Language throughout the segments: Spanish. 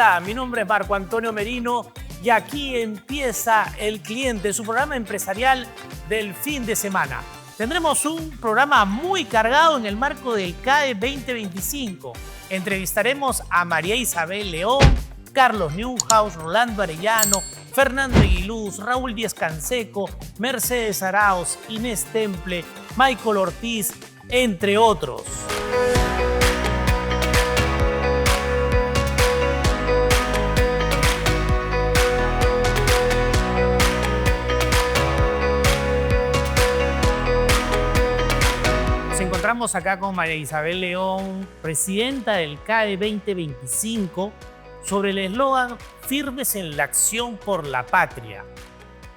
Hola, mi nombre es Marco Antonio Merino y aquí empieza El Cliente, su programa empresarial del fin de semana. Tendremos un programa muy cargado en el marco del CADE 2025. Entrevistaremos a María Isabel León, Carlos Newhouse, Rolando Arellano, Fernando Aguiluz, Raúl Díaz Canseco, Mercedes Arauz, Inés Temple, Michael Ortiz, entre otros. Nos encontramos acá con María Isabel León, presidenta del CADE 2025, sobre el eslogan Firmes en la acción por la patria.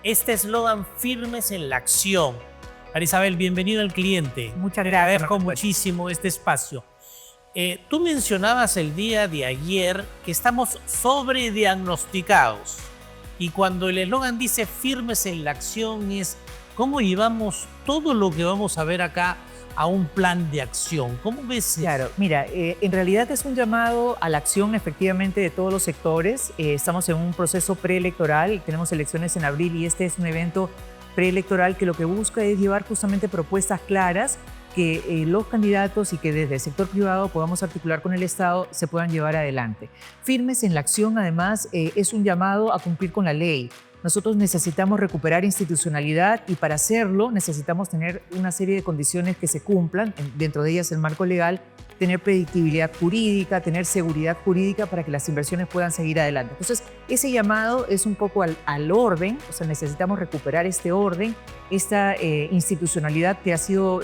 Este eslogan, Firmes en la acción. María Isabel, bienvenido al Cliente. Muchas Te gracias. agradezco muchísimo este espacio. Tú mencionabas el día de ayer que estamos sobrediagnosticados. Y cuando el eslogan dice Firmes en la acción es cómo llevamos todo lo que vamos a ver acá a un plan de acción. ¿Cómo ves? Claro, mira, en realidad es un llamado a la acción efectivamente de todos los sectores. Estamos en un proceso preelectoral, tenemos elecciones en abril y este es un evento preelectoral que lo que busca es llevar justamente propuestas claras que los candidatos y que desde el sector privado podamos articular con el Estado se puedan llevar adelante. Firmes en la acción, además, es un llamado a cumplir con la ley. Nosotros necesitamos recuperar institucionalidad y para hacerlo necesitamos tener una serie de condiciones que se cumplan, dentro de ellas el marco legal, tener predictibilidad jurídica, tener seguridad jurídica para que las inversiones puedan seguir adelante. Entonces, ese llamado es un poco al orden, o sea, necesitamos recuperar este orden, esta institucionalidad que ha sido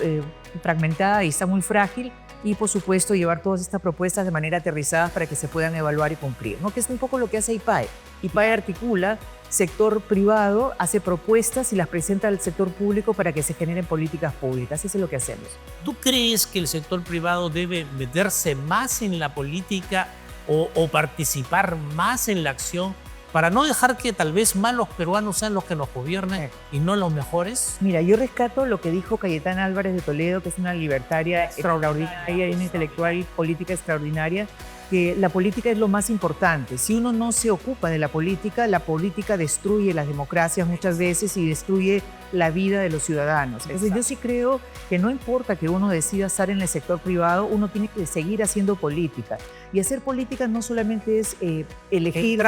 fragmentada y está muy frágil, y por supuesto llevar todas estas propuestas de manera aterrizada para que se puedan evaluar y cumplir, ¿no? Que es un poco lo que hace IPAE. IPAE articula sector privado, hace propuestas y las presenta al sector público para que se generen políticas públicas. Eso es lo que hacemos. ¿Tú crees que el sector privado debe meterse más en la política o participar más en la acción para no dejar que tal vez más los peruanos sean los que nos gobiernen y no los mejores? Mira, yo rescato lo que dijo Cayetana Álvarez de Toledo, que es una libertaria extraordinaria, una intelectual y política extraordinaria, que la política es lo más importante. Si uno no se ocupa de la política destruye las democracias muchas veces y destruye la vida de los ciudadanos. Entonces yo sí creo que no importa que uno decida estar en el sector privado, uno tiene que seguir haciendo política. Y hacer política no solamente es elegir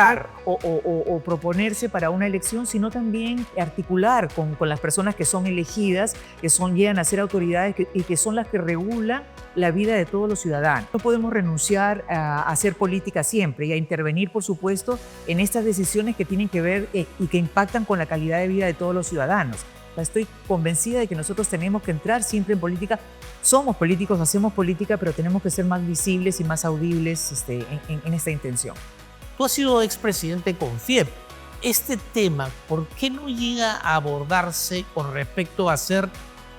o proponerse para una elección, sino también articular con las personas que son elegidas, llegan a ser autoridades y que son las que regulan la vida de todos los ciudadanos. No podemos renunciar a hacer política siempre y a intervenir, por supuesto, en estas decisiones que tienen que ver y que impactan con la calidad de vida de todos los ciudadanos. Estoy convencida de que nosotros tenemos que entrar siempre en política. Somos políticos, hacemos política, pero tenemos que ser más visibles y más audibles en esta intención. Tú has sido expresidente con FIEP. Este tema, ¿por qué no llega a abordarse con respecto a hacer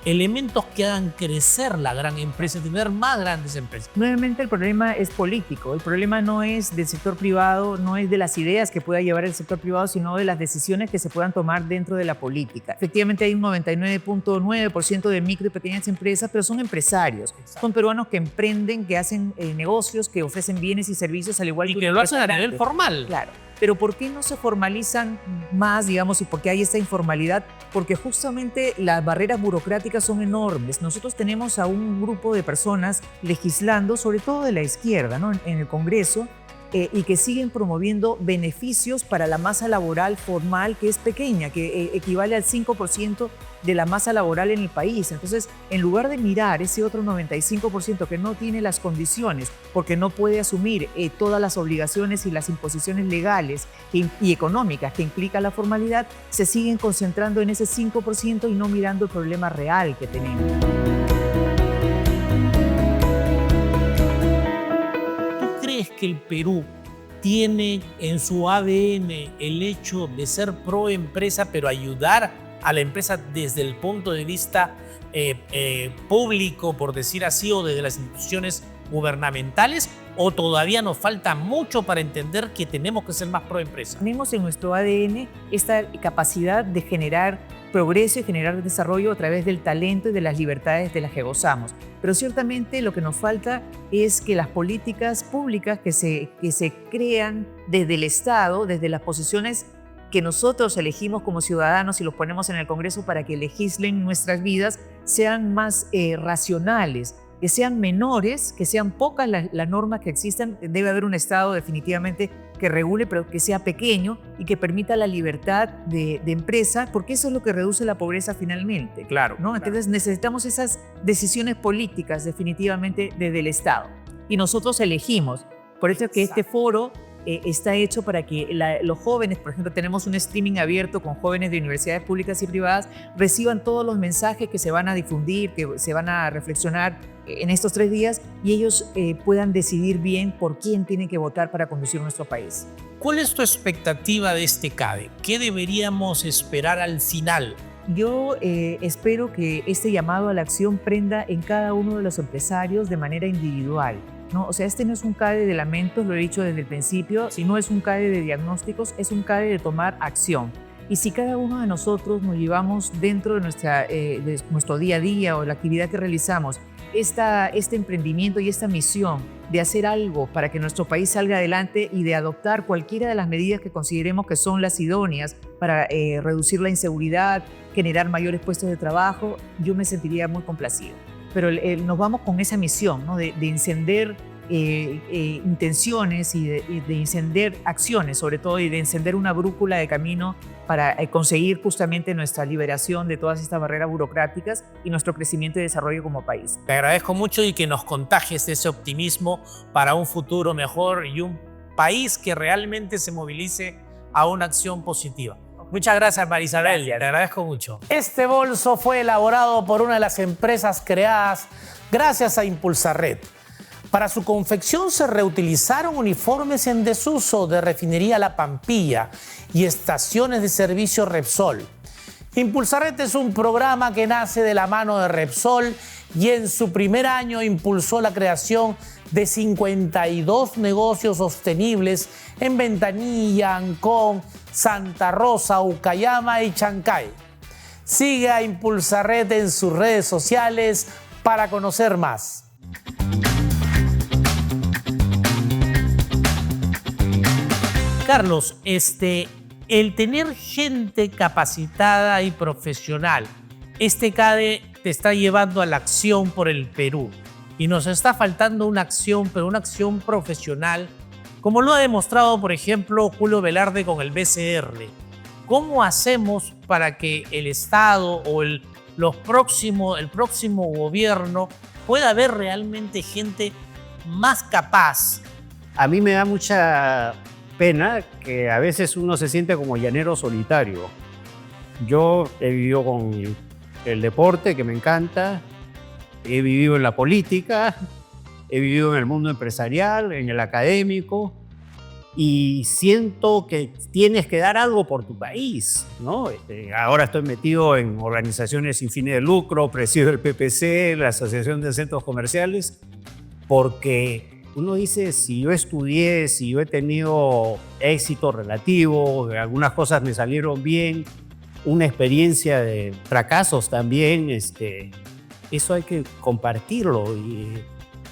elementos que hagan crecer la gran empresa, tener más grandes empresas? Nuevamente el problema es político, el problema no es del sector privado, no es de las ideas que pueda llevar el sector privado, sino de las decisiones que se puedan tomar dentro de la política. Efectivamente hay un 99.9% de micro y pequeñas empresas, pero son empresarios, son peruanos que emprenden, que hacen negocios, que ofrecen bienes y servicios al igual y que lo hacen a nivel formal. Claro. Pero ¿por qué no se formalizan más, digamos, y por qué hay esta informalidad? Porque justamente las barreras burocráticas son enormes. Nosotros tenemos a un grupo de personas legislando, sobre todo de la izquierda, ¿no? en el Congreso, y que siguen promoviendo beneficios para la masa laboral formal, que es pequeña, que equivale al 5% de la masa laboral en el país. Entonces, en lugar de mirar ese otro 95% que no tiene las condiciones, porque no puede asumir todas las obligaciones y las imposiciones legales y económicas que implica la formalidad, se siguen concentrando en ese 5% y no mirando el problema real que tenemos. ¿Crees que el Perú tiene en su ADN el hecho de ser pro empresa, pero ayudar a la empresa desde el punto de vista público, por decir así, o desde las instituciones gubernamentales? ¿O todavía nos falta mucho para entender que tenemos que ser más pro empresa? Tenemos en nuestro ADN esta capacidad de generar progreso y generar desarrollo a través del talento y de las libertades de las que gozamos. Pero ciertamente lo que nos falta es que las políticas públicas que se crean desde el Estado, desde las posiciones que nosotros elegimos como ciudadanos y los ponemos en el Congreso para que legislen nuestras vidas, sean más racionales, que sean menores, que sean pocas las normas que existen. Debe haber un Estado definitivamente que regule, pero que sea pequeño y que permita la libertad de empresa, porque eso es lo que reduce la pobreza finalmente. Claro, ¿no? Entonces necesitamos esas decisiones políticas definitivamente desde el Estado. Y nosotros elegimos. Por eso es que este foro está hecho para que los jóvenes, por ejemplo, tenemos un streaming abierto con jóvenes de universidades públicas y privadas, reciban todos los mensajes que se van a difundir, que se van a reflexionar en estos 3 días y ellos puedan decidir bien por quién tienen que votar para conducir nuestro país. ¿Cuál es tu expectativa de este CADE? ¿Qué deberíamos esperar al final? Yo espero que este llamado a la acción prenda en cada uno de los empresarios de manera individual, ¿no? O sea, este no es un CADE de lamentos, lo he dicho desde el principio, si no es un CADE de diagnósticos, es un CADE de tomar acción. Y si cada uno de nosotros nos llevamos dentro de nuestro día a día o la actividad que realizamos, este emprendimiento y esta misión de hacer algo para que nuestro país salga adelante y de adoptar cualquiera de las medidas que consideremos que son las idóneas para reducir la inseguridad, generar mayores puestos de trabajo, yo me sentiría muy complacido. Pero nos vamos con esa misión, ¿no? de encender intenciones y de encender acciones, sobre todo, y de encender una brújula de camino para conseguir justamente nuestra liberación de todas estas barreras burocráticas y nuestro crecimiento y desarrollo como país. Te agradezco mucho y que nos contagies de ese optimismo para un futuro mejor y un país que realmente se movilice a una acción positiva. Muchas gracias, Marisabel. Te agradezco mucho. Este bolso fue elaborado por una de las empresas creadas gracias a Impulsarred. Para su confección se reutilizaron uniformes en desuso de Refinería La Pampilla y estaciones de servicio Repsol. Impulsarred es un programa que nace de la mano de Repsol y en su primer año impulsó la creación de 52 negocios sostenibles en Ventanilla, Ancón, Santa Rosa, Ucayama y Chancay. Sigue a Impulsarred en sus redes sociales para conocer más. Carlos, el tener gente capacitada y profesional, este CADE te está llevando a la acción por el Perú y nos está faltando una acción, pero una acción profesional, como lo ha demostrado, por ejemplo, Julio Velarde con el BCR. ¿Cómo hacemos para que el Estado o el próximo gobierno pueda ver realmente gente más capaz? A mí me da mucha pena que a veces uno se siente como llanero solitario. Yo he vivido con el deporte, que me encanta, he vivido en la política, he vivido en el mundo empresarial, en el académico, y siento que tienes que dar algo por tu país, ¿no? Ahora estoy metido en organizaciones sin fines de lucro, presido el PPC, la Asociación de Centros Comerciales, porque uno dice, si yo estudié, si yo he tenido éxito relativo, algunas cosas me salieron bien, una experiencia de fracasos también, eso hay que compartirlo. Y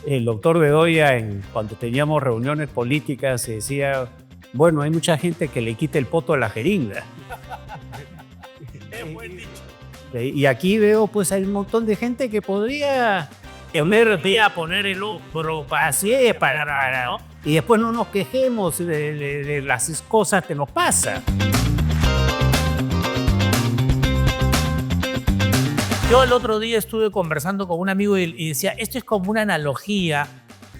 el doctor Bedoya, cuando teníamos reuniones políticas, decía, bueno, hay mucha gente que le quita el poto a la jeringa. Es buen dicho. Y aquí veo, pues hay un montón de gente que podría poner el hombro así para, ¿no? Y después no nos quejemos de las cosas que nos pasan. Yo el otro día estuve conversando con un amigo y decía, esto es como una analogía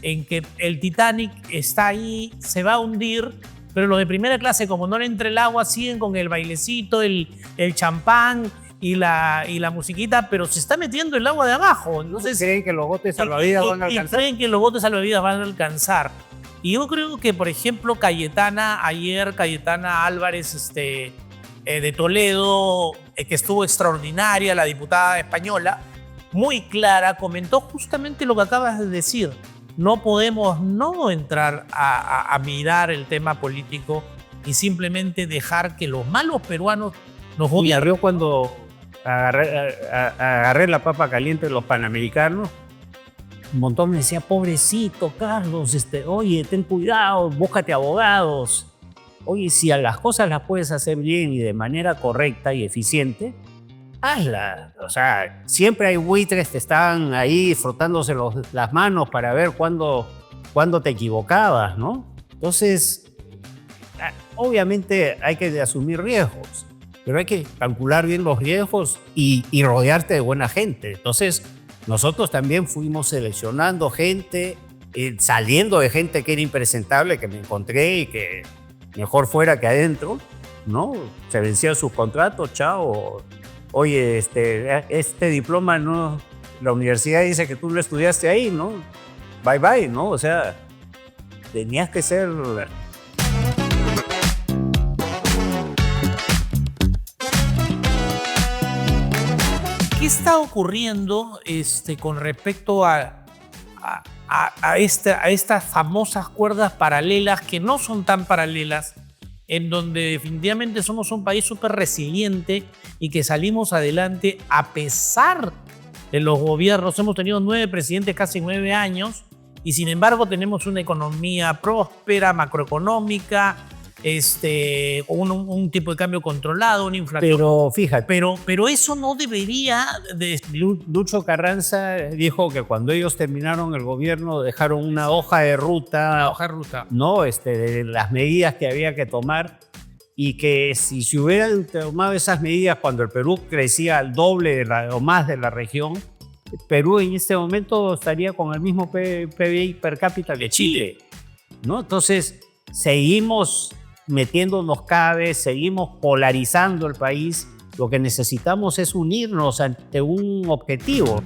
en que el Titanic está ahí, se va a hundir, pero los de primera clase, como no le entra el agua, siguen con el bailecito, el champán y la musiquita, pero se está metiendo el agua de abajo. Entonces, creen que los botes salvavidas van a alcanzar. Creen que los botes salvavidas van a alcanzar. Y yo creo que, por ejemplo, Cayetana Álvarez de Toledo, que estuvo extraordinaria, la diputada española, muy clara, comentó justamente lo que acabas de decir. No podemos no entrar a mirar el tema político y simplemente dejar que los malos peruanos nos gobiernen. Me arreó cuando agarré la papa caliente de los panamericanos un montón me decía, pobrecito Carlos, oye, ten cuidado, búscate abogados. Oye, si a las cosas las puedes hacer bien y de manera correcta y eficiente, hazla. O sea, siempre hay buitres que están ahí frotándose las manos para ver cuándo te equivocabas, ¿no? Entonces, obviamente hay que asumir riesgos, pero hay que calcular bien los riesgos y rodearte de buena gente. Entonces, nosotros también fuimos seleccionando gente, saliendo de gente que era impresentable, que me encontré y que mejor fuera que adentro, ¿no? Se vencían sus contratos, chao. Oye, este diploma no, la universidad dice que tú lo estudiaste ahí, ¿no? Bye bye, ¿no? O sea, tenías que ser... ¿Qué está ocurriendo con respecto a estas famosas cuerdas paralelas que no son tan paralelas, en donde definitivamente somos un país súper resiliente y que salimos adelante a pesar de los gobiernos? Hemos tenido 9 presidentes, casi 9 años, y sin embargo tenemos una economía próspera, macroeconómica, un tipo de cambio controlado, una inflación. Pero fíjate, Pero eso no debería... Lucho Carranza dijo que cuando ellos terminaron el gobierno dejaron una hoja de ruta, ¿no? De las medidas que había que tomar, y que si se hubieran tomado esas medidas cuando el Perú crecía al doble o más de la región, Perú en este momento estaría con el mismo PBI per cápita de Chile, ¿no? Entonces, seguimos metiéndonos cada vez, seguimos polarizando el país. Lo que necesitamos es unirnos ante un objetivo.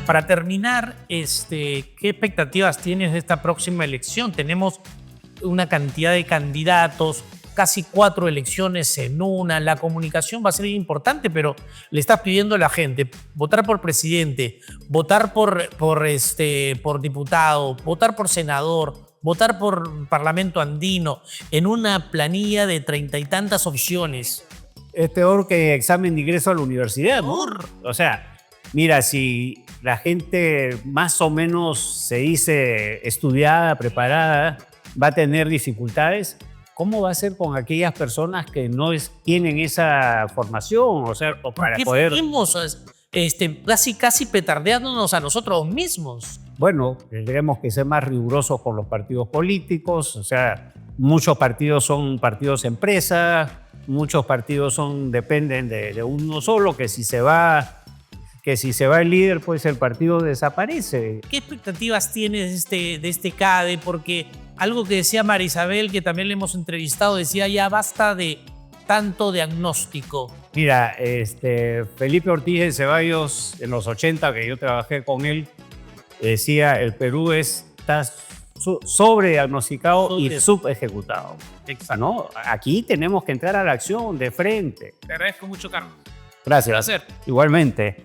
Para terminar, ¿qué expectativas tienes de esta próxima elección? Tenemos una cantidad de candidatos, casi 4 elecciones en una. La comunicación va a ser importante, pero le estás pidiendo a la gente votar por presidente, votar por diputado, votar por senador, votar por parlamento andino, en una planilla de 30 y tantas opciones. Es peor que examen de ingreso a la universidad, ¿no? O sea, mira, si la gente más o menos se dice estudiada, preparada, va a tener dificultades, ¿cómo va a ser con aquellas personas que no tienen esa formación? O sea, para poder... Seguimos casi petardeándonos a nosotros mismos. Bueno, tendremos que ser más rigurosos con los partidos políticos. O sea, muchos partidos son partidos empresa, muchos partidos dependen de uno solo, que si se va el líder, pues el partido desaparece. ¿Qué expectativas tienes de este CADE? Porque algo que decía María Isabel, que también le hemos entrevistado, decía ya basta de tanto diagnóstico. Mira, Felipe Ortiz de Ceballos, en los 80, que yo trabajé con él, decía, el Perú está sobrediagnosticado y subejecutado. Exacto. ¿No? Aquí tenemos que entrar a la acción de frente. Te agradezco mucho, Carlos. Gracias. Un placer. Igualmente.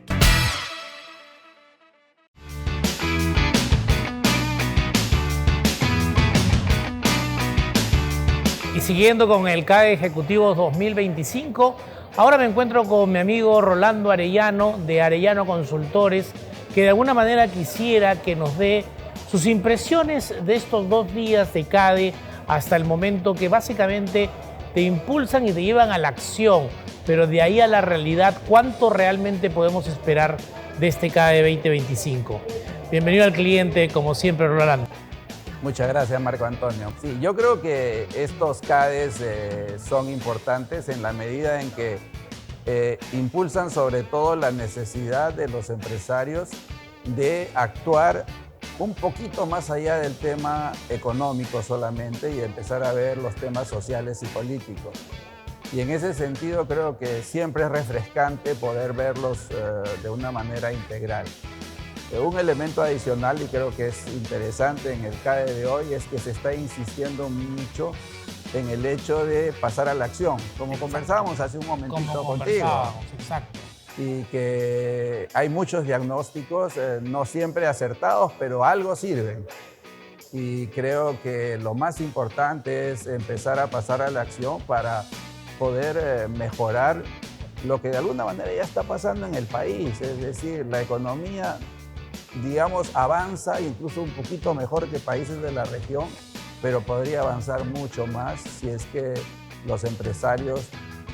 Y siguiendo con el CADE Ejecutivo 2025, ahora me encuentro con mi amigo Rolando Arellano, de Arellano Consultores, que de alguna manera quisiera que nos dé sus impresiones de estos 2 días de CADE hasta el momento, que básicamente te impulsan y te llevan a la acción, pero de ahí a la realidad, ¿cuánto realmente podemos esperar de este CADE 2025? Bienvenido al cliente, como siempre, Rolando. Muchas gracias, Marco Antonio. Sí, yo creo que estos CADEs son importantes en la medida en que impulsan sobre todo la necesidad de los empresarios de actuar un poquito más allá del tema económico solamente y empezar a ver los temas sociales y políticos. Y en ese sentido creo que siempre es refrescante poder verlos de una manera integral. Un elemento adicional, y creo que es interesante en el CADE de hoy, es que se está insistiendo mucho en el hecho de pasar a la acción, como conversábamos hace un momentito contigo. Exacto. Y que hay muchos diagnósticos, no siempre acertados, pero algo sirven. Y creo que lo más importante es empezar a pasar a la acción para poder mejorar lo que de alguna manera ya está pasando en el país. Es decir, la economía, digamos, avanza incluso un poquito mejor que países de la región, pero podría avanzar mucho más si es que los empresarios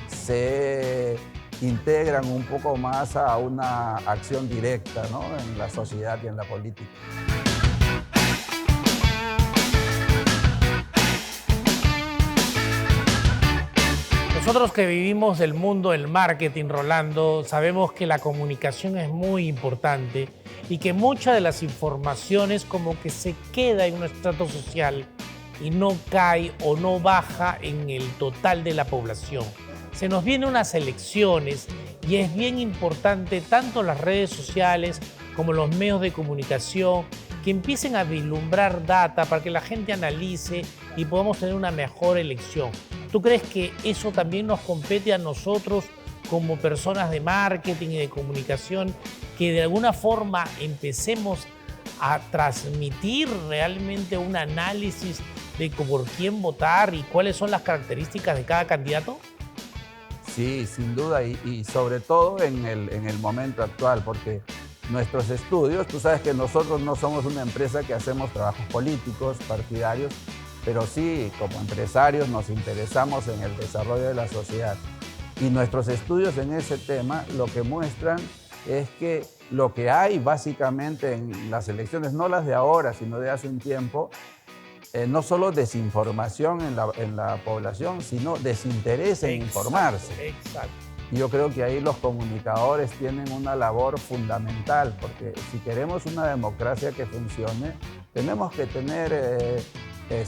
se integran un poco más a una acción directa, ¿no?, en la sociedad y en la política. Nosotros que vivimos del mundo del marketing, Rolando, sabemos que la comunicación es muy importante y que muchas de las informaciones como que se queda en un estrato social y no cae o no baja en el total de la población. Se nos vienen unas elecciones y es bien importante tanto las redes sociales como los medios de comunicación que empiecen a vislumbrar data para que la gente analice y podamos tener una mejor elección. ¿Tú crees que eso también nos compete a nosotros como personas de marketing y de comunicación, que de alguna forma empecemos a transmitir realmente un análisis de por quién votar y cuáles son las características de cada candidato? Sí, sin duda, y sobre todo en el momento actual, porque nuestros estudios, tú sabes que nosotros no somos una empresa que hacemos trabajos políticos, partidarios, pero sí, como empresarios nos interesamos en el desarrollo de la sociedad. Y nuestros estudios en ese tema lo que muestran es que lo que hay básicamente en las elecciones, no las de ahora, sino de hace un tiempo, no solo desinformación en la población, sino desinterés en informarse. Exacto. Y yo creo que ahí los comunicadores tienen una labor fundamental, porque si queremos una democracia que funcione, tenemos que tener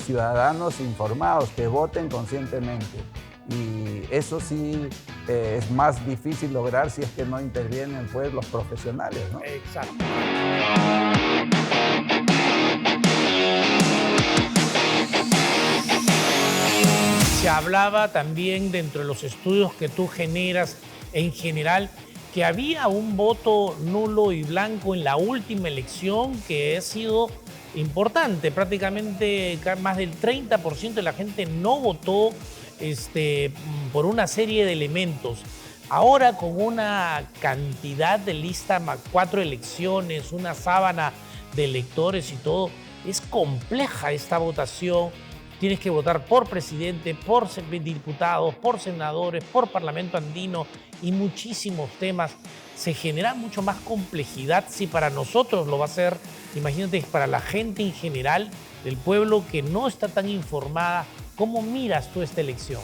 ciudadanos informados, que voten conscientemente. Y eso sí es más difícil lograr si es que no intervienen pues los profesionales, ¿no? Exacto. Se hablaba también dentro de los estudios que tú generas en general que había un voto nulo y blanco en la última elección que ha sido importante. Prácticamente más del 30% de la gente no votó por una serie de elementos. Ahora con una cantidad de lista, 4 elecciones, una sábana de electores y todo, es compleja esta votación. Tienes que votar por presidente, por diputados, por senadores, por parlamento andino y muchísimos temas. Se genera mucho más complejidad. Si para nosotros lo va a ser, imagínate, para la gente en general del pueblo que no está tan informada. ¿Cómo miras tú esta elección?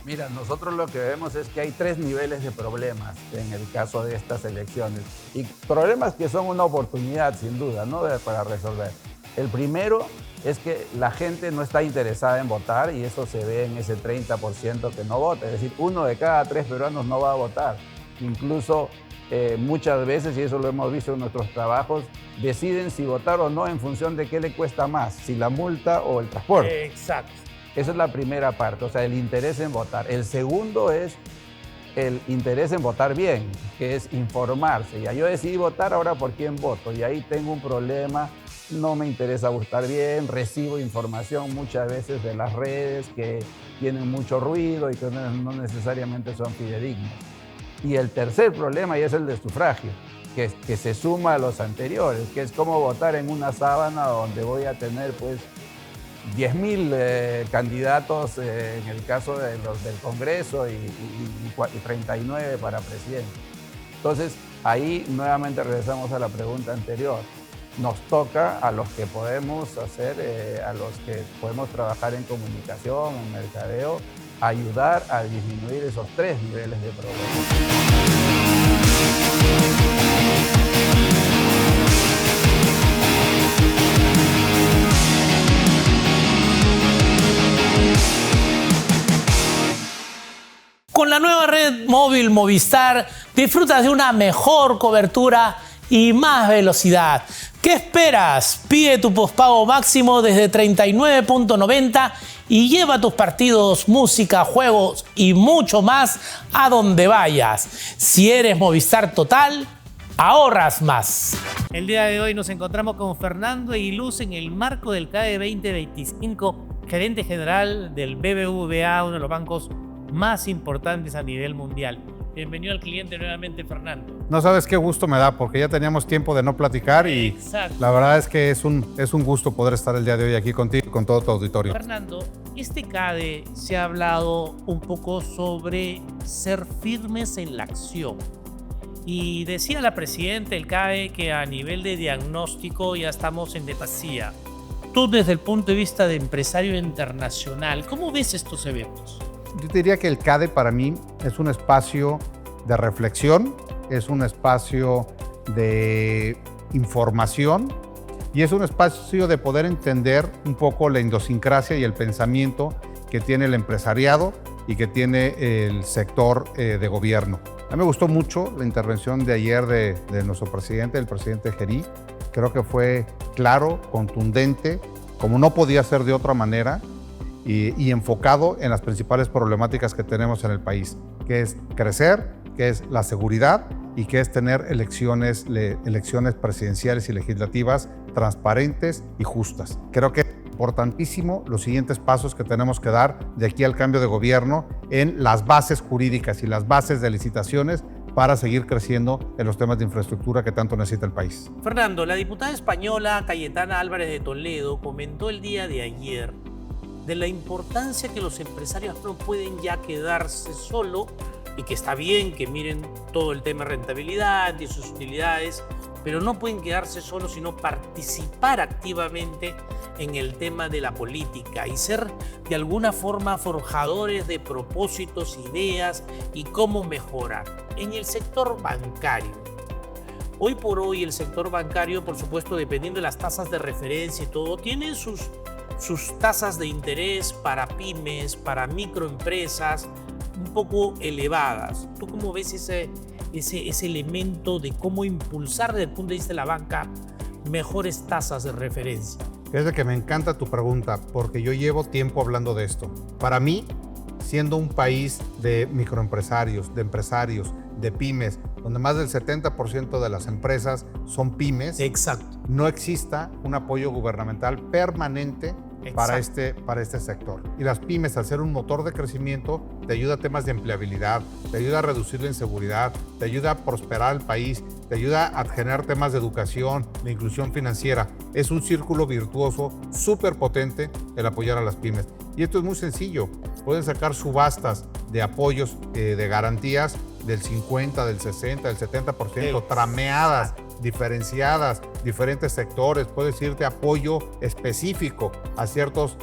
Mira, nosotros lo que vemos es que hay 3 niveles de problemas en el caso de estas elecciones. Y problemas que son una oportunidad, sin duda, ¿no?, para resolver. El primero es que la gente no está interesada en votar y eso se ve en ese 30% que no vota. Es decir, 1 de cada 3 peruanos no va a votar. Incluso muchas veces, y eso lo hemos visto en nuestros trabajos, deciden si votar o no en función de qué le cuesta más, si la multa o el transporte. Exacto. Esa es la primera parte, o sea, el interés en votar. El segundo es el interés en votar bien, que es informarse. Ya yo decidí votar, ahora ¿por quién voto? Y ahí tengo un problema, no me interesa votar bien, recibo información muchas veces de las redes que tienen mucho ruido y que no necesariamente son fidedignos. Y el tercer problema, y es el de sufragio, que se suma a los anteriores, que es cómo votar en una sábana donde voy a tener pues 10.000 candidatos en el caso de los del Congreso y 39 para presidente. Entonces, ahí nuevamente regresamos a la pregunta anterior. Nos toca a los que podemos hacer, a los que podemos trabajar en comunicación, en mercadeo, ayudar a disminuir esos 3 niveles de problemas. Con la nueva red móvil Movistar disfrutas de una mejor cobertura y más velocidad. ¿Qué esperas? Pide tu pospago máximo desde 39.90 y lleva tus partidos, música, juegos y mucho más a donde vayas. Si eres Movistar Total, ahorras más. El día de hoy nos encontramos con Fernando Aguiluz en el marco del CADE 2025, gerente general del BBVA, uno de los bancos más importantes a nivel mundial. Bienvenido al cliente nuevamente, Fernando. No sabes qué gusto me da, porque ya teníamos tiempo de no platicar y Exacto. la verdad es que es un gusto poder estar el día de hoy aquí contigo y con todo tu auditorio. Fernando, este CADE se ha hablado un poco sobre ser firmes en la acción. Y decía la presidenta del CADE que a nivel de diagnóstico ya estamos en demasía. Tú, desde el punto de vista de empresario internacional, ¿cómo ves estos eventos? Yo diría que el CADE para mí es un espacio de reflexión, es un espacio de información y es un espacio de poder entender un poco la idiosincrasia y el pensamiento que tiene el empresariado y que tiene el sector de gobierno. A mí me gustó mucho la intervención de ayer de nuestro presidente, el presidente Gerí. Creo que fue claro, contundente, como no podía ser de otra manera, y enfocado en las principales problemáticas que tenemos en el país, que es crecer, que es la seguridad y que es tener elecciones presidenciales y legislativas transparentes y justas. Creo que es importantísimo los siguientes pasos que tenemos que dar de aquí al cambio de gobierno en las bases jurídicas y las bases de licitaciones para seguir creciendo en los temas de infraestructura que tanto necesita el país. Fernando, la diputada española Cayetana Álvarez de Toledo comentó el día de ayer de la importancia que los empresarios no pueden ya quedarse solo y que está bien que miren todo el tema de rentabilidad y sus utilidades, pero no pueden quedarse solos, sino participar activamente en el tema de la política y ser de alguna forma forjadores de propósitos, ideas y cómo mejorar. En el sector bancario, hoy por hoy el sector bancario, por supuesto, dependiendo de las tasas de referencia y todo, tiene sus tasas de interés para pymes, para microempresas, un poco elevadas. ¿Tú cómo ves ese elemento de cómo impulsar desde el punto de vista de la banca mejores tasas de referencia? Es de que me encanta tu pregunta, porque yo llevo tiempo hablando de esto. Para mí, siendo un país de microempresarios, de pymes, donde más del 70% de las empresas son pymes, Exacto. no exista un apoyo gubernamental permanente para este sector. Y las pymes, al ser un motor de crecimiento, te ayuda a temas de empleabilidad, te ayuda a reducir la inseguridad, te ayuda a prosperar el país, te ayuda a generar temas de educación, de inclusión financiera. Es un círculo virtuoso súper potente el apoyar a las pymes. Y esto es muy sencillo. Pueden sacar subastas de apoyos, de garantías del 50, del 60, del 70%, trameadas, diferenciadas, diferentes sectores. Puedes irte apoyo específico a ciertos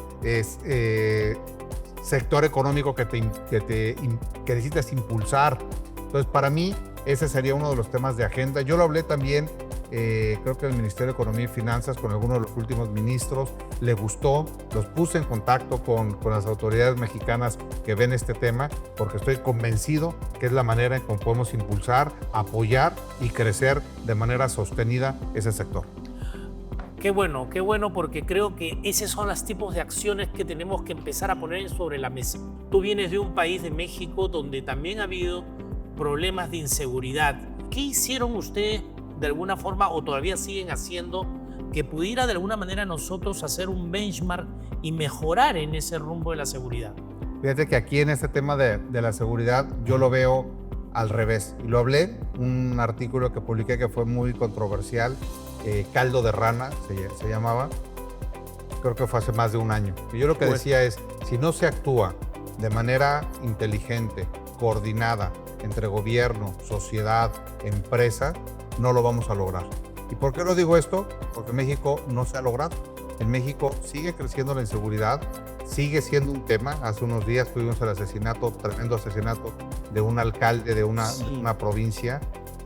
sector económico que necesitas impulsar. Entonces, para mí, ese sería uno de los temas de agenda. Yo lo hablé también, creo que el Ministerio de Economía y Finanzas, con algunos de los últimos ministros, le gustó, los puse en contacto con las autoridades mexicanas que ven este tema, porque estoy convencido que es la manera en que podemos impulsar, apoyar y crecer de manera sostenida ese sector. Qué bueno, porque creo que esos son los tipos de acciones que tenemos que empezar a poner sobre la mesa. Tú vienes de un país, de México, donde también ha habido problemas de inseguridad. ¿Qué hicieron ustedes de alguna forma o todavía siguen haciendo que pudiera de alguna manera nosotros hacer un benchmark y mejorar en ese rumbo de la seguridad? Fíjate que aquí en este tema de la seguridad yo lo veo al revés. Y lo hablé, un artículo que publiqué que fue muy controversial, Caldo de Rana se llamaba, creo que fue hace más de un año. Y yo lo que decía es, si no se actúa de manera inteligente, coordinada entre gobierno, sociedad, empresa, no lo vamos a lograr. ¿Y por qué lo digo esto? Porque México no se ha logrado. En México sigue creciendo la inseguridad, sigue siendo un tema. Hace unos días tuvimos el tremendo asesinato de un alcalde de una provincia,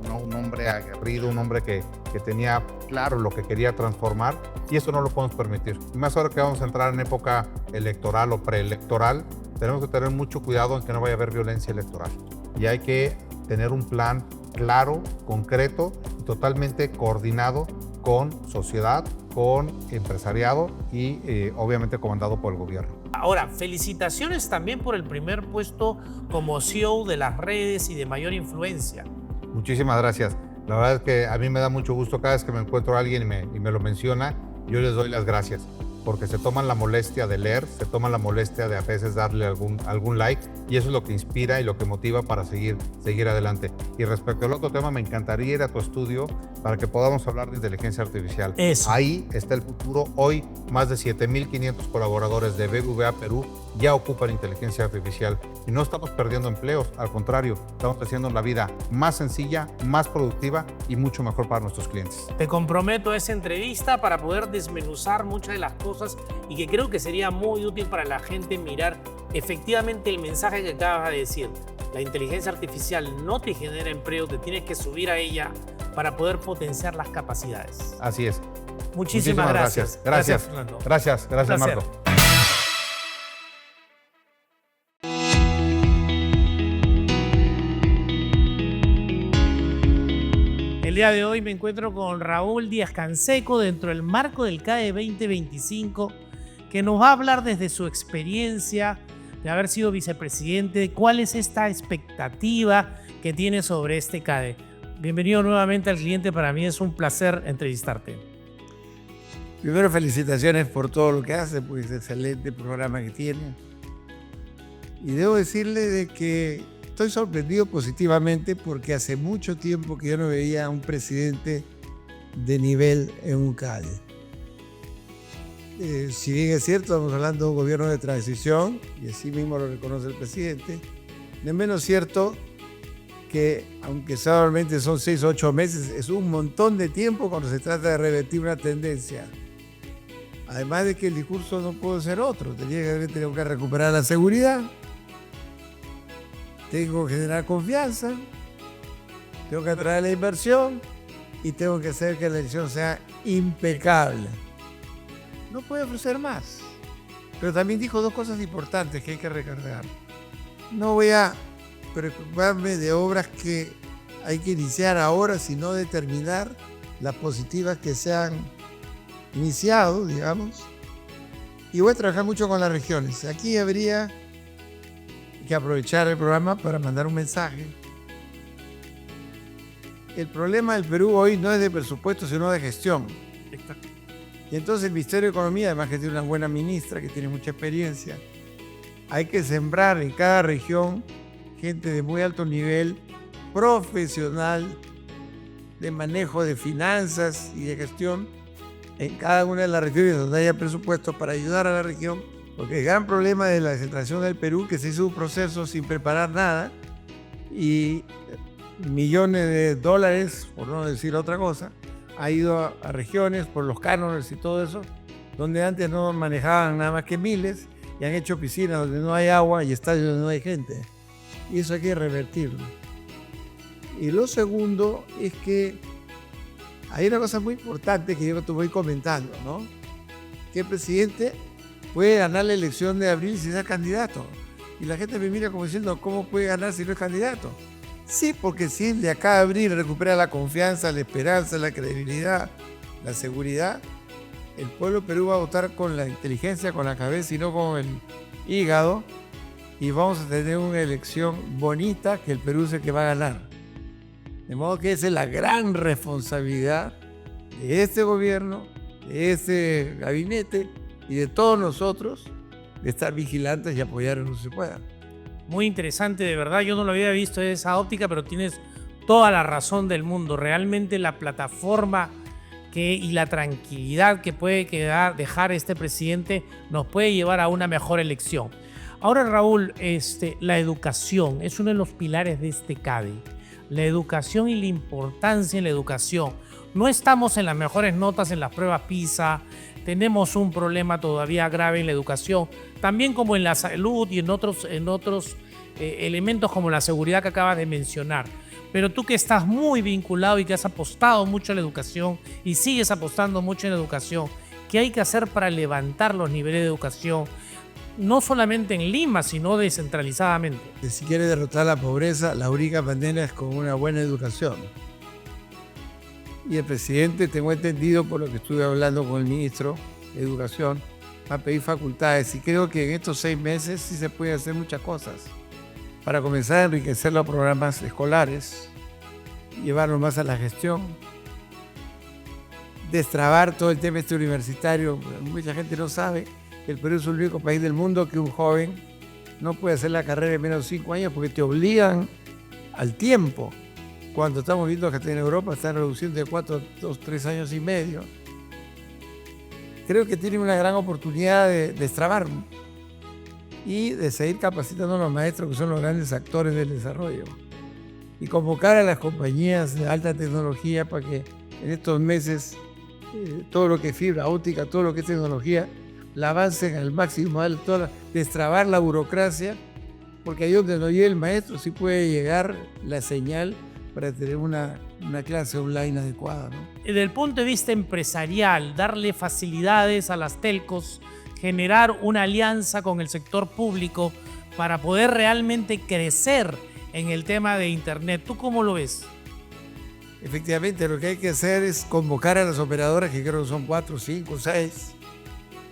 ¿no? Un hombre aguerrido, un hombre que tenía claro lo que quería transformar, y eso no lo podemos permitir. Y más ahora que vamos a entrar en época electoral o preelectoral, tenemos que tener mucho cuidado en que no vaya a haber violencia electoral. Y hay que tener un plan claro, concreto y totalmente coordinado con sociedad, con empresariado y obviamente comandado por el gobierno. Ahora, felicitaciones también por el primer puesto como CEO de las redes y de mayor influencia. Muchísimas gracias. La verdad es que a mí me da mucho gusto cada vez que me encuentro a alguien y me lo menciona, yo les doy las gracias. porque se toman la molestia de leer, se toman la molestia de a veces darle algún like, y eso es lo que inspira y lo que motiva para seguir adelante. Y respecto al otro tema, me encantaría ir a tu estudio para que podamos hablar de inteligencia artificial. Eso. Ahí está el futuro. Hoy, más de 7,500 colaboradores de BBVA Perú ya ocupan inteligencia artificial y no estamos perdiendo empleos, al contrario, estamos haciendo la vida más sencilla, más productiva y mucho mejor para nuestros clientes. Te comprometo a esa entrevista para poder desmenuzar muchas de las cosas y que creo que sería muy útil para la gente mirar efectivamente el mensaje que acabas de decir. La inteligencia artificial no te genera empleo, te tienes que subir a ella para poder potenciar las capacidades. Así es. Muchísimas gracias. Gracias, Fernando. Gracias, Un placer. Marco. El día de hoy me encuentro con Raúl Díaz Canseco dentro del marco del CADE 2025, que nos va a hablar desde su experiencia de haber sido vicepresidente, cuál es esta expectativa que tiene sobre este CADE. Bienvenido nuevamente al Cliente, para mí es un placer entrevistarte. Primero, felicitaciones por todo lo que hace, pues excelente programa que tiene. Y debo decirle de que estoy sorprendido positivamente porque hace mucho tiempo que yo no veía a un presidente de nivel en un CADE. Si bien es cierto, estamos hablando de un gobierno de transición, y así mismo lo reconoce el presidente, no es menos cierto que, aunque solamente son 6 o 8 meses, es un montón de tiempo cuando se trata de revertir una tendencia. Además de que el discurso no puede ser otro, tengo que recuperar la seguridad, tengo que generar confianza, tengo que atraer la inversión y tengo que hacer que la elección sea impecable. No puede ofrecer más. Pero también dijo 2 cosas importantes que hay que recargar. No voy a preocuparme de obras que hay que iniciar ahora, sino determinar las positivas que se han iniciado, digamos. Y voy a trabajar mucho con las regiones. Aquí habría que aprovechar el programa para mandar un mensaje. El problema del Perú hoy no es de presupuesto, sino de gestión. Y entonces el Ministerio de Economía, además que tiene una buena ministra, que tiene mucha experiencia, hay que sembrar en cada región gente de muy alto nivel, profesional, de manejo de finanzas y de gestión en cada una de las regiones donde haya presupuesto para ayudar a la región, porque el gran problema de la descentralización del Perú que se hizo un proceso sin preparar nada y millones de dólares, por no decir otra cosa, ha ido a regiones por los cánones y todo eso, donde antes no manejaban nada más que miles y han hecho piscinas donde no hay agua y estadios donde no hay gente. Y eso hay que revertirlo. Y lo segundo es que hay una cosa muy importante que yo te voy comentando, ¿no? Que el presidente puede ganar la elección de abril sin ser candidato. Y la gente me mira como diciendo, ¿cómo puede ganar si no es candidato? Sí, porque si él de acá a abril recupera la confianza, la esperanza, la credibilidad, la seguridad, el pueblo de Perú va a votar con la inteligencia, con la cabeza y no con el hígado. Y vamos a tener una elección bonita que el Perú es el que va a ganar. De modo que esa es la gran responsabilidad de este gobierno, de este gabinete y de todos nosotros de estar vigilantes y apoyar en lo que se pueda. Muy interesante, de verdad. Yo no lo había visto de esa óptica, pero tienes toda la razón del mundo. Realmente la plataforma y la tranquilidad que puede dejar este presidente nos puede llevar a una mejor elección. Ahora, Raúl, la educación es uno de los pilares de este CADE. La educación y la importancia en la educación. No estamos en las mejores notas en las pruebas PISA. Tenemos un problema todavía grave en la educación, también como en la salud y en otros elementos como la seguridad que acabas de mencionar. Pero tú que estás muy vinculado y que has apostado mucho en la educación y sigues apostando mucho en la educación, ¿qué hay que hacer para levantar los niveles de educación? No solamente en Lima, sino descentralizadamente. Si quiere derrotar la pobreza, la única manera es con una buena educación. Y el presidente, tengo entendido por lo que estuve hablando con el ministro de Educación, va a pedir facultades y creo que en estos 6 meses sí se puede hacer muchas cosas para comenzar a enriquecer los programas escolares, llevarlos más a la gestión, destrabar todo el tema universitario. Mucha gente no sabe que el Perú es el único país del mundo que un joven no puede hacer la carrera en menos de 5 años porque te obligan al tiempo. Cuando estamos viendo que en Europa están reduciendo de 4 a 2, 3 años y medio. Creo que tiene una gran oportunidad de destrabar y de seguir capacitando a los maestros, que son los grandes actores del desarrollo. Y convocar a las compañías de alta tecnología para que en estos meses todo lo que es fibra óptica, todo lo que es tecnología, la avancen al máximo, destrabar la burocracia, porque ahí donde no llegue el maestro sí puede llegar la señal para tener una clase online adecuada, ¿no? Desde el punto de vista empresarial, darle facilidades a las telcos, generar una alianza con el sector público para poder realmente crecer en el tema de Internet. ¿Tú cómo lo ves? Efectivamente, lo que hay que hacer es convocar a las operadoras, que creo que son 4, 5, 6,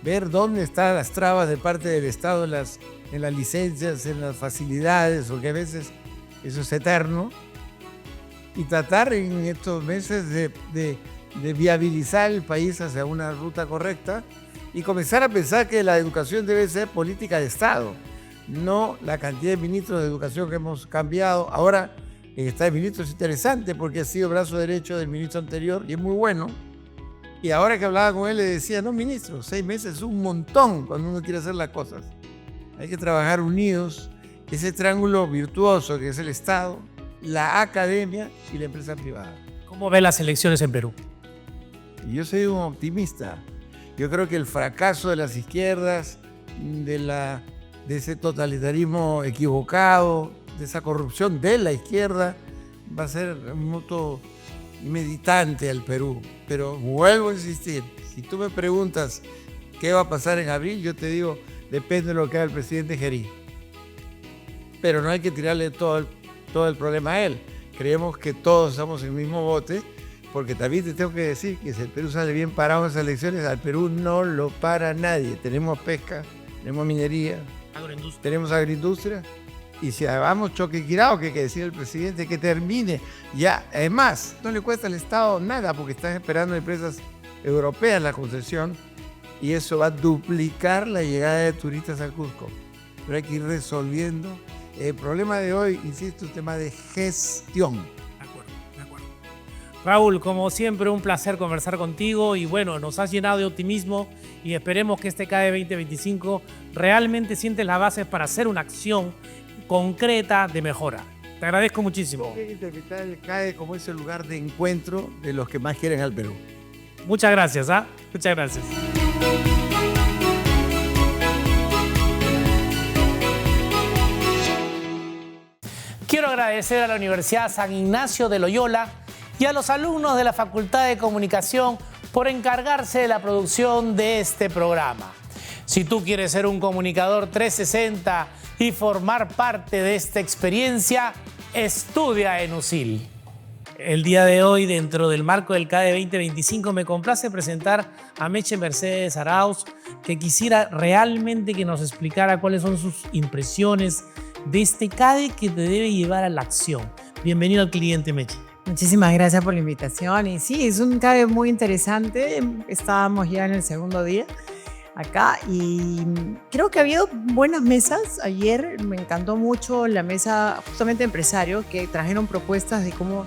ver dónde están las trabas de parte del Estado en las licencias, en las facilidades, porque a veces eso es eterno, y tratar en estos meses de viabilizar el país hacia una ruta correcta y comenzar a pensar que la educación debe ser política de Estado, no la cantidad de ministros de educación que hemos cambiado. Ahora está el ministro, es interesante porque ha sido brazo derecho del ministro anterior y es muy bueno. Y ahora que hablaba con él le decía, no ministro, 6 meses es un montón cuando uno quiere hacer las cosas. Hay que trabajar unidos, ese triángulo virtuoso que es el Estado, la academia y la empresa privada. ¿Cómo ves las elecciones en Perú? Yo soy un optimista. Yo creo que el fracaso de las izquierdas, de ese totalitarismo equivocado, de esa corrupción de la izquierda, va a ser mucho meditante al Perú. Pero vuelvo a insistir, si tú me preguntas qué va a pasar en abril, yo te digo, depende de lo que haga el presidente Gerí. Pero no hay que tirarle todo el problema a él. Creemos que todos estamos en el mismo bote, porque también te tengo que decir que si el Perú sale bien parado en esas elecciones, al Perú no lo para nadie. Tenemos pesca, tenemos minería, tenemos agroindustria, y si hagamos choque equilibrado, que hay que decir al presidente que termine ya. Además, no le cuesta al Estado nada, porque están esperando empresas europeas la concesión, y eso va a duplicar la llegada de turistas al Cusco. Pero hay que ir resolviendo. El problema de hoy, insisto, es un tema de gestión. De acuerdo. Raúl, como siempre, un placer conversar contigo y bueno, nos has llenado de optimismo y esperemos que este CADE 2025 realmente sientes las bases para hacer una acción concreta de mejora. Te agradezco muchísimo. Hay que interpretar el CADE como ese lugar de encuentro de los que más quieren al Perú. Muchas gracias, ¿ah? Muchas gracias. Quiero agradecer a la Universidad San Ignacio de Loyola y a los alumnos de la Facultad de Comunicación por encargarse de la producción de este programa. Si tú quieres ser un comunicador 360 y formar parte de esta experiencia, estudia en USIL. El día de hoy, dentro del marco del CADE 2025, me complace presentar a Meche Mercedes Arauz, que quisiera realmente que nos explicara cuáles son sus impresiones de este CADE que te debe llevar a la acción. Bienvenido al cliente, Meche. Muchísimas gracias por la invitación. Y sí, es un CADE muy interesante. Estábamos ya en el segundo día acá y creo que ha habido buenas mesas. Ayer me encantó mucho la mesa justamente de empresarios que trajeron propuestas de cómo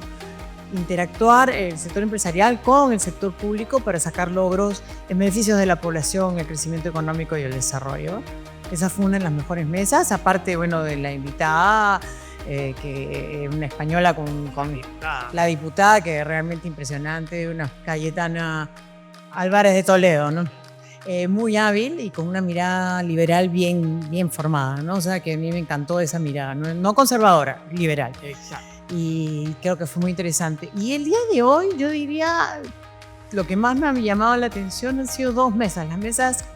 interactuar el sector empresarial con el sector público para sacar logros en beneficio de la población, el crecimiento económico y el desarrollo. Esa fue una de las mejores mesas, aparte, bueno, de la invitada, que una española con la diputada, que es realmente impresionante, una Cayetana Álvarez de Toledo, ¿no? Muy hábil y con una mirada liberal bien formada, ¿no? O sea, que a mí me encantó esa mirada, no conservadora, liberal. Exacto. Y creo que fue muy interesante. Y el día de hoy, yo diría, lo que más me ha llamado la atención han sido 2 mesas. Las mesas,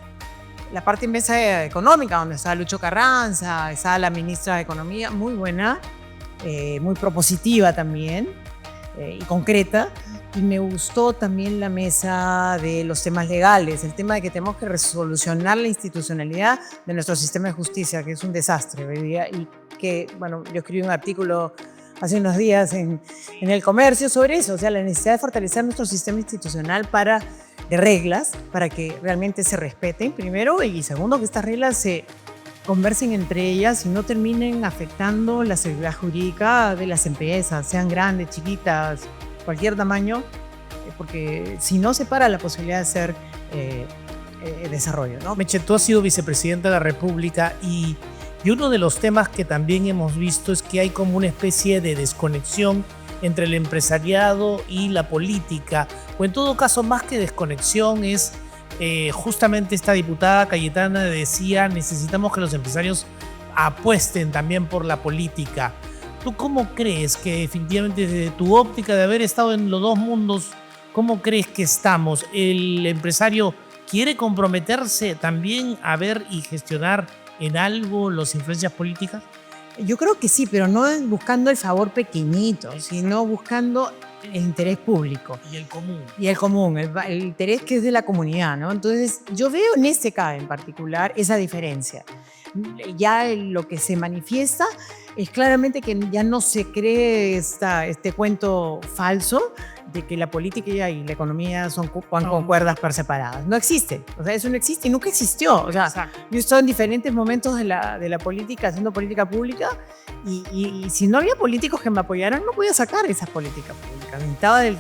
la parte de mesa económica, donde está Lucho Carranza, está la ministra de Economía, muy buena, muy propositiva también y concreta. Y me gustó también la mesa de los temas legales, el tema de que tenemos que resolucionar la institucionalidad de nuestro sistema de justicia, que es un desastre hoy día, y que, bueno, yo escribí un artículo hace unos días en el comercio sobre eso, o sea, la necesidad de fortalecer nuestro sistema institucional de reglas para que realmente se respeten, primero, y segundo, que estas reglas se conversen entre ellas y no terminen afectando la seguridad jurídica de las empresas, sean grandes, chiquitas, cualquier tamaño, porque si no se para la posibilidad de hacer desarrollo, ¿no? Meche, tú has sido vicepresidenta de la República y uno de los temas que también hemos visto es que hay como una especie de desconexión entre el empresariado y la política, o en todo caso más que desconexión es justamente esta diputada Cayetana decía necesitamos que los empresarios apuesten también por la política. ¿Tú cómo crees que definitivamente desde tu óptica de haber estado en los dos mundos, cómo crees que estamos? ¿El empresario quiere comprometerse también a ver y gestionar en algo las influencias políticas? Yo creo que sí, pero no buscando el favor pequeñito, sino buscando el interés público. Y el común. Y el común, el interés que es de la comunidad, ¿no? Entonces, yo veo en este caso en particular esa diferencia. Ya lo que se manifiesta es claramente que ya no se cree este cuento falso de que la política y la economía van con cuerdas por separadas. No existe. O sea, eso no existe y nunca existió. O sea, Exacto. yo he estado en diferentes momentos de la política, haciendo política pública, y si no había políticos que me apoyaran, no podía sacar esas políticas públicas. Necesitaba del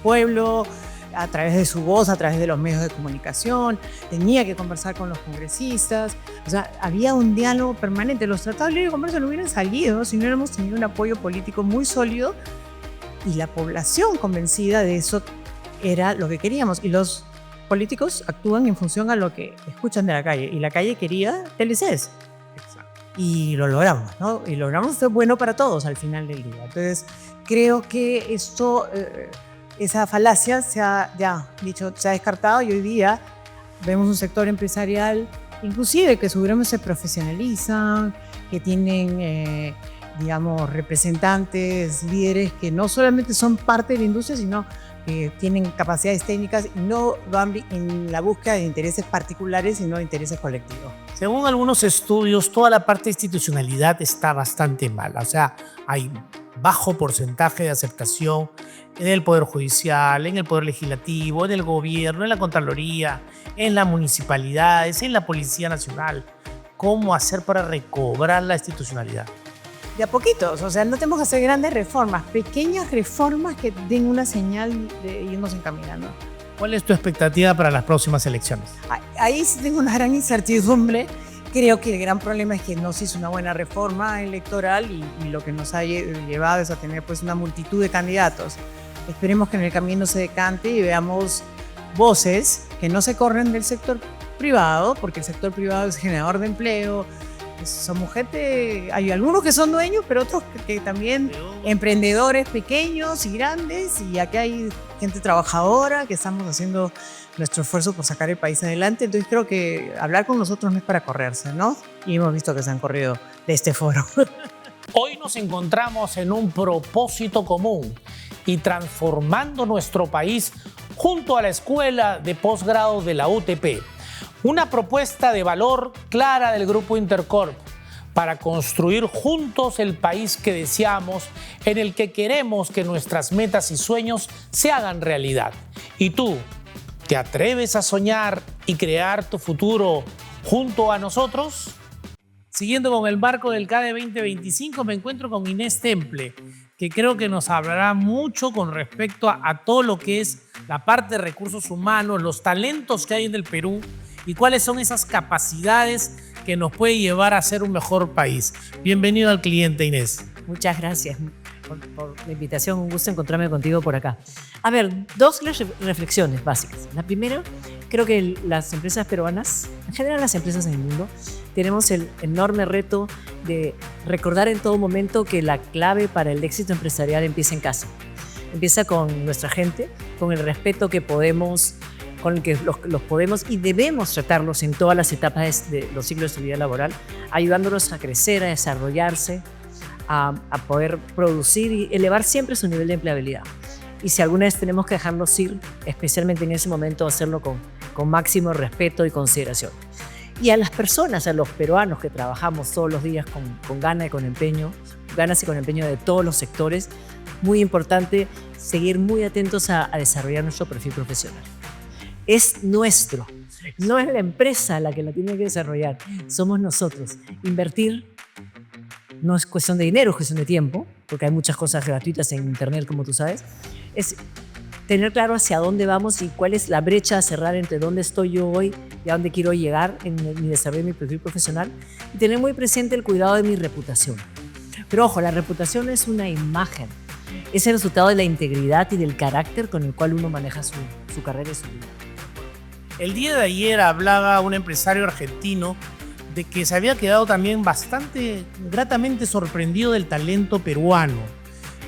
pueblo, a través de su voz, a través de los medios de comunicación, tenía que conversar con los congresistas, o sea, había un diálogo permanente. Los tratados de libre comercio no hubieran salido si no hubiéramos tenido un apoyo político muy sólido y la población convencida de eso era lo que queríamos. Y los políticos actúan en función a lo que escuchan de la calle, y la calle quería TLCs. Y lo logramos, ¿no? Y logramos ser bueno para todos al final del día. Entonces, creo que esto... esa falacia se ha descartado y hoy día vemos un sector empresarial, inclusive que sus gremios se profesionalizan, que tienen, representantes, líderes que no solamente son parte de la industria, sino que tienen capacidades técnicas y no van en la búsqueda de intereses particulares, sino de intereses colectivos. Según algunos estudios, toda la parte de institucionalidad está bastante mala. O sea, hay bajo porcentaje de aceptación en el Poder Judicial, en el Poder Legislativo, en el Gobierno, en la Contraloría, en las municipalidades, en la Policía Nacional. ¿Cómo hacer para recobrar la institucionalidad? De a poquitos, o sea, no tenemos que hacer grandes reformas, pequeñas reformas que den una señal de irnos encaminando. ¿Cuál es tu expectativa para las próximas elecciones? Ahí sí tengo una gran incertidumbre. Creo que el gran problema es que no se hizo una buena reforma electoral y lo que nos ha llevado es a tener pues una multitud de candidatos. Esperemos que en el camino se decante y veamos voces que no se corren del sector privado, porque el sector privado es generador de empleo. Somos gente, hay algunos que son dueños, pero otros que también emprendedores pequeños y grandes, y aquí hay gente trabajadora que estamos haciendo nuestro esfuerzo por sacar el país adelante. Entonces creo que hablar con nosotros no es para correrse, ¿no? Y hemos visto que se han corrido de este foro. Hoy nos encontramos en un propósito común y transformando nuestro país junto a la Escuela de Posgrado de la UTP. Una propuesta de valor clara del Grupo Intercorp para construir juntos el país que deseamos, en el que queremos que nuestras metas y sueños se hagan realidad. ¿Y tú, te atreves a soñar y crear tu futuro junto a nosotros? Siguiendo con el marco del CADE 2025, me encuentro con Inés Temple, que creo que nos hablará mucho con respecto a todo lo que es la parte de recursos humanos, los talentos que hay en el Perú y cuáles son esas capacidades que nos puede llevar a ser un mejor país. Bienvenido al Cliente, Inés. Muchas gracias por la invitación, un gusto encontrarme contigo por acá. A ver, dos reflexiones básicas. La primera, creo que las empresas peruanas, en general las empresas en el mundo, tenemos el enorme reto de recordar en todo momento que la clave para el éxito empresarial empieza en casa. Empieza con nuestra gente, con el respeto que podemos, con el que los podemos y debemos tratarlos en todas las etapas de los ciclos de su vida laboral, ayudándolos a crecer, a desarrollarse, a poder producir y elevar siempre su nivel de empleabilidad. Y si alguna vez tenemos que dejarlos ir, especialmente en ese momento, hacerlo con máximo respeto y consideración. Y a las personas, a los peruanos que trabajamos todos los días con ganas y con empeño, ganas y con empeño de todos los sectores. Muy importante seguir muy atentos a desarrollar nuestro perfil profesional. Es nuestro, no es la empresa la que lo tiene que desarrollar, somos nosotros. Invertir no es cuestión de dinero, es cuestión de tiempo, porque hay muchas cosas gratuitas en internet, como tú sabes. Es tener claro hacia dónde vamos y cuál es la brecha a cerrar entre dónde estoy yo hoy y a dónde quiero llegar en mi desarrollo de mi perfil profesional, y tener muy presente el cuidado de mi reputación. Pero ojo, la reputación es una imagen, es el resultado de la integridad y del carácter con el cual uno maneja su carrera y su vida. El día de ayer hablaba un empresario argentino de que se había quedado también bastante gratamente sorprendido del talento peruano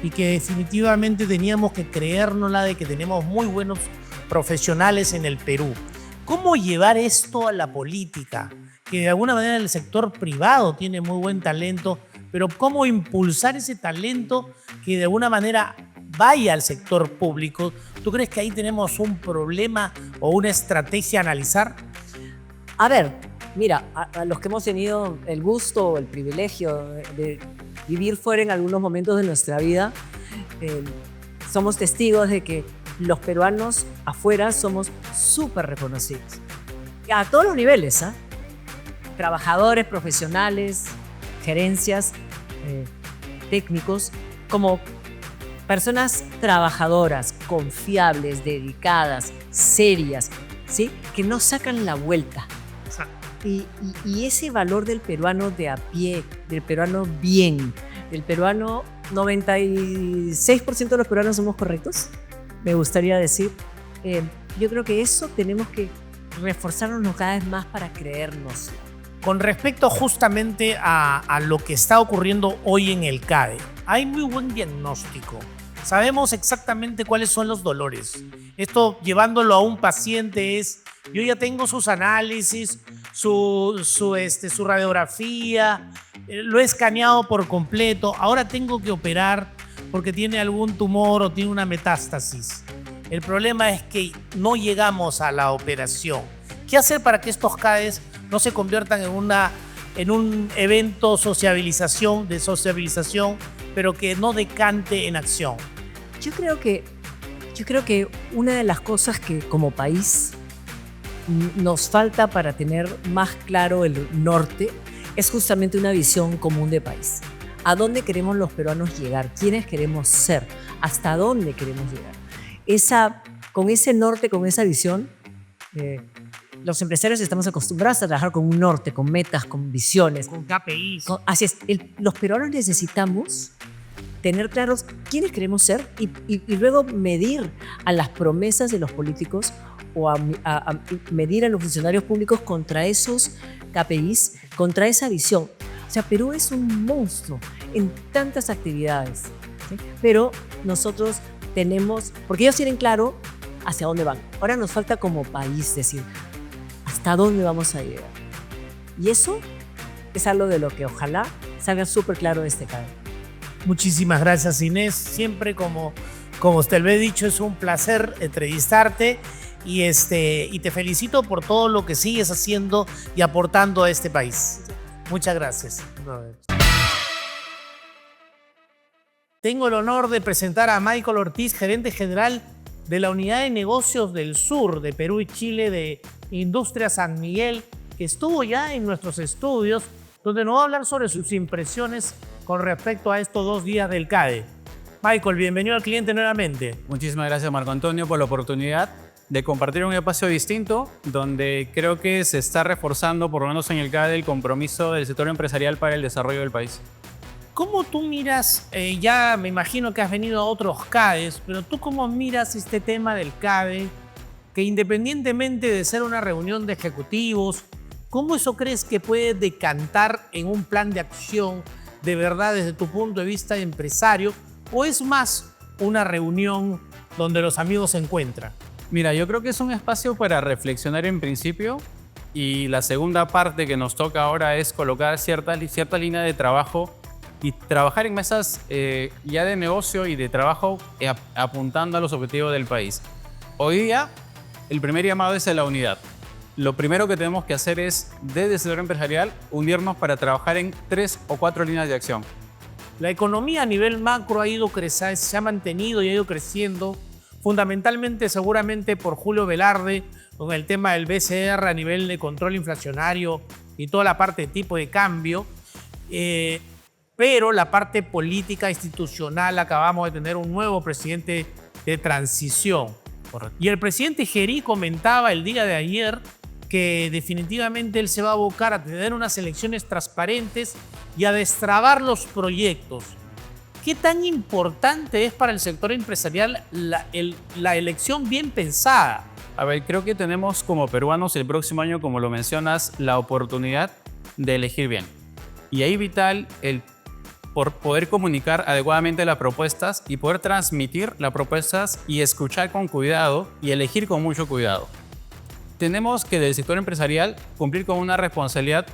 y que definitivamente teníamos que creérnosla de que tenemos muy buenos profesionales en el Perú. ¿Cómo llevar esto a la política? Que de alguna manera el sector privado tiene muy buen talento, pero ¿cómo impulsar ese talento que de alguna manera vaya al sector público? ¿Tú crees que ahí tenemos un problema o una estrategia a analizar? A ver, mira, a los que hemos tenido el gusto o el privilegio de vivir fuera en algunos momentos de nuestra vida, somos testigos de que los peruanos afuera somos súper reconocidos. A todos los niveles, ¿eh? Trabajadores, profesionales, gerencias, técnicos, como personas trabajadoras, confiables, dedicadas, serias, ¿sí? Que no sacan la vuelta. Y ese valor del peruano de a pie, del peruano bien, del peruano, 96% de los peruanos somos correctos, me gustaría decir. Yo creo que eso tenemos que reforzarnos cada vez más para creernos. Con respecto justamente a lo que está ocurriendo hoy en el CADE, hay muy buen diagnóstico. Sabemos exactamente cuáles son los dolores. Esto, llevándolo a un paciente, es: yo ya tengo sus análisis, su radiografía, lo he escaneado por completo, ahora tengo que operar porque tiene algún tumor o tiene una metástasis. El problema es que no llegamos a la operación. ¿Qué hacer para que estos CADES no se conviertan en un evento de sociabilización, pero que no decante en acción? Yo creo que una de las cosas que como país nos falta para tener más claro el norte es justamente una visión común de país. ¿A dónde queremos los peruanos llegar? ¿Quiénes queremos ser? ¿Hasta dónde queremos llegar? Con ese norte, con esa visión, los empresarios estamos acostumbrados a trabajar con un norte, con metas, con visiones. Con KPIs. Así es. Los peruanos necesitamos tener claros quiénes queremos ser y luego medir a las promesas de los políticos o a medir a los funcionarios públicos contra esos KPIs, contra esa visión. O sea, Perú es un monstruo en tantas actividades, ¿sí? Pero nosotros tenemos, porque ellos tienen claro hacia dónde van. Ahora nos falta como país decir hasta dónde vamos a llegar. Y eso es algo de lo que ojalá salga súper claro de este CADE. Muchísimas gracias, Inés. Siempre, como usted lo ha dicho, es un placer entrevistarte y te felicito por todo lo que sigues haciendo y aportando a este país. Muchas gracias. Tengo el honor de presentar a Michael Ortiz, gerente general de la Unidad de Negocios del Sur de Perú y Chile de Industria San Miguel, que estuvo ya en nuestros estudios, donde nos va a hablar sobre sus impresiones con respecto a estos 2 días del CADE. Michael, bienvenido al cliente nuevamente. Muchísimas gracias, Marco Antonio, por la oportunidad de compartir un espacio distinto donde creo que se está reforzando, por lo menos en el CADE, el compromiso del sector empresarial para el desarrollo del país. ¿Cómo tú miras, ya me imagino que has venido a otros CADEs, pero tú cómo miras este tema del CADE, que independientemente de ser una reunión de ejecutivos, ¿cómo eso crees que puede decantar en un plan de acción de verdad desde tu punto de vista de empresario, o es más una reunión donde los amigos se encuentran? Mira, yo creo que es un espacio para reflexionar en principio, y la segunda parte que nos toca ahora es colocar cierta línea de trabajo y trabajar en mesas ya de negocio y de trabajo apuntando a los objetivos del país. Hoy día, el primer llamado es a la unidad. Lo primero que tenemos que hacer es, desde el sector empresarial, unirnos para trabajar en 3 o 4 líneas de acción. La economía a nivel macro ha ido creciendo, se ha mantenido y ha ido creciendo, fundamentalmente seguramente por Julio Velarde, con el tema del BCR a nivel de control inflacionario y toda la parte de tipo de cambio. Pero la parte política institucional, acabamos de tener un nuevo presidente de transición. Y el presidente Gerí comentaba el día de ayer que definitivamente él se va a abocar a tener unas elecciones transparentes y a destrabar los proyectos. ¿Qué tan importante es para el sector empresarial la elección bien pensada? A ver, creo que tenemos como peruanos el próximo año, como lo mencionas, la oportunidad de elegir bien. Y ahí vital el por poder comunicar adecuadamente las propuestas y poder transmitir las propuestas y escuchar con cuidado y elegir con mucho cuidado. Tenemos que del sector empresarial cumplir con una responsabilidad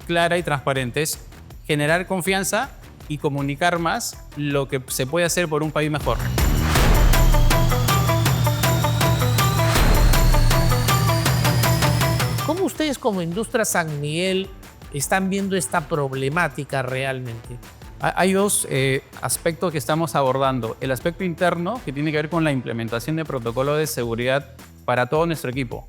clara y transparente, es generar confianza y comunicar más lo que se puede hacer por un país mejor. ¿Cómo ustedes como Industria San Miguel están viendo esta problemática realmente? Hay dos aspectos que estamos abordando. El aspecto interno, que tiene que ver con la implementación de protocolos de seguridad para todo nuestro equipo.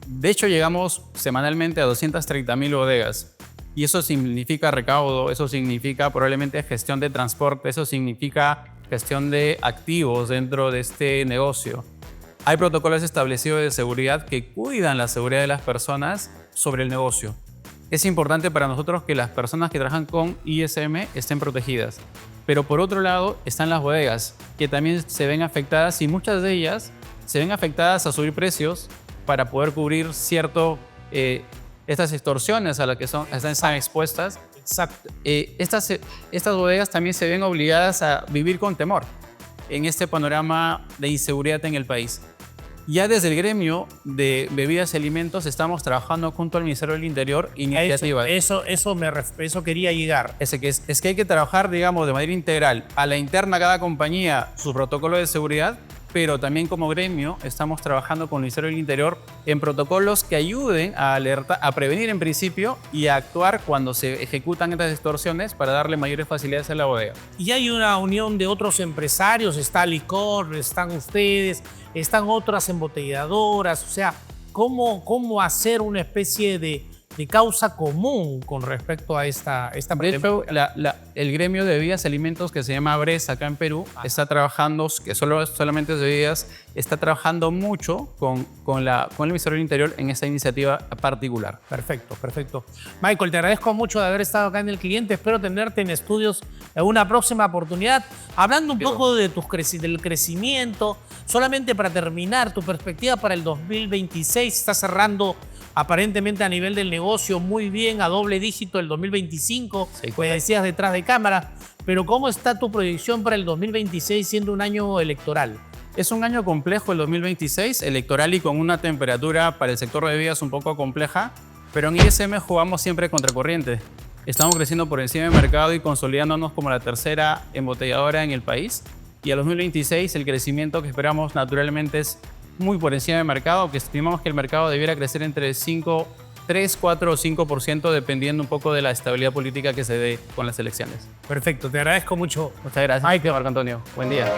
De hecho, llegamos semanalmente a 230.000 bodegas. Y eso significa recaudo, eso significa probablemente gestión de transporte, eso significa gestión de activos dentro de este negocio. Hay protocolos establecidos de seguridad que cuidan la seguridad de las personas sobre el negocio. Es importante para nosotros que las personas que trabajan con ISM estén protegidas. Pero por otro lado están las bodegas, que también se ven afectadas y muchas de ellas se ven afectadas a subir precios para poder cubrir estas extorsiones a las que están expuestas. Exacto. Estas bodegas también se ven obligadas a vivir con temor en este panorama de inseguridad en el país. Ya desde el gremio de bebidas y alimentos estamos trabajando junto al Ministerio del Interior iniciativas. Eso quería llegar. Es que hay que trabajar, digamos, de manera integral. A la interna cada compañía su protocolo de seguridad, pero también como gremio estamos trabajando con el Ministerio del Interior en protocolos que ayuden a prevenir en principio y a actuar cuando se ejecutan estas extorsiones para darle mayores facilidades a la bodega. Y hay una unión de otros empresarios, está Licor, están ustedes, están otras embotelladoras, o sea, ¿cómo hacer una especie de causa común con respecto a esta De hecho, el gremio de bebidas y alimentos que se llama BRES acá en Perú está trabajando, que solamente es de bebidas, está trabajando mucho con el Ministerio del Interior en esta iniciativa particular. Perfecto. Michael, te agradezco mucho de haber estado acá en El Cliente. Espero tenerte en estudios en una próxima oportunidad. Hablando un poco de del crecimiento, solamente para terminar, tu perspectiva para el 2026 está cerrando aparentemente a nivel del negocio muy bien, a doble dígito el 2025, Sí, pues decías detrás de cámara, pero ¿cómo está tu proyección para el 2026 siendo un año electoral? Es un año complejo el 2026, electoral y con una temperatura para el sector de bebidas un poco compleja, pero en ISM jugamos siempre contracorriente. Estamos creciendo por encima del mercado y consolidándonos como la tercera embotelladora en el país. Y al 2026 el crecimiento que esperamos naturalmente es muy por encima del mercado, que estimamos que el mercado debiera crecer entre 3, 4 o 5% dependiendo un poco de la estabilidad política que se dé con las elecciones. Perfecto, te agradezco mucho. Muchas gracias, Marco Antonio. Buen día.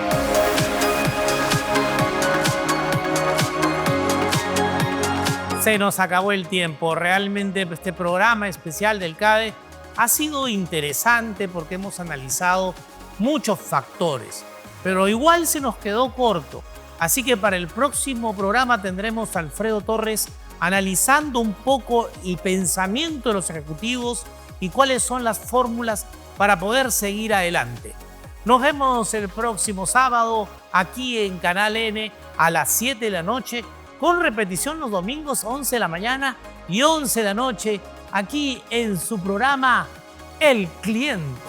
Se nos acabó el tiempo. Realmente este programa especial del CADE ha sido interesante porque hemos analizado muchos factores, pero igual se nos quedó corto. Así que para el próximo programa tendremos a Alfredo Torres analizando un poco el pensamiento de los ejecutivos y cuáles son las fórmulas para poder seguir adelante. Nos vemos el próximo sábado aquí en Canal N a las 7 de la noche, con repetición los domingos 11 de la mañana y 11 de la noche aquí en su programa El Cliente.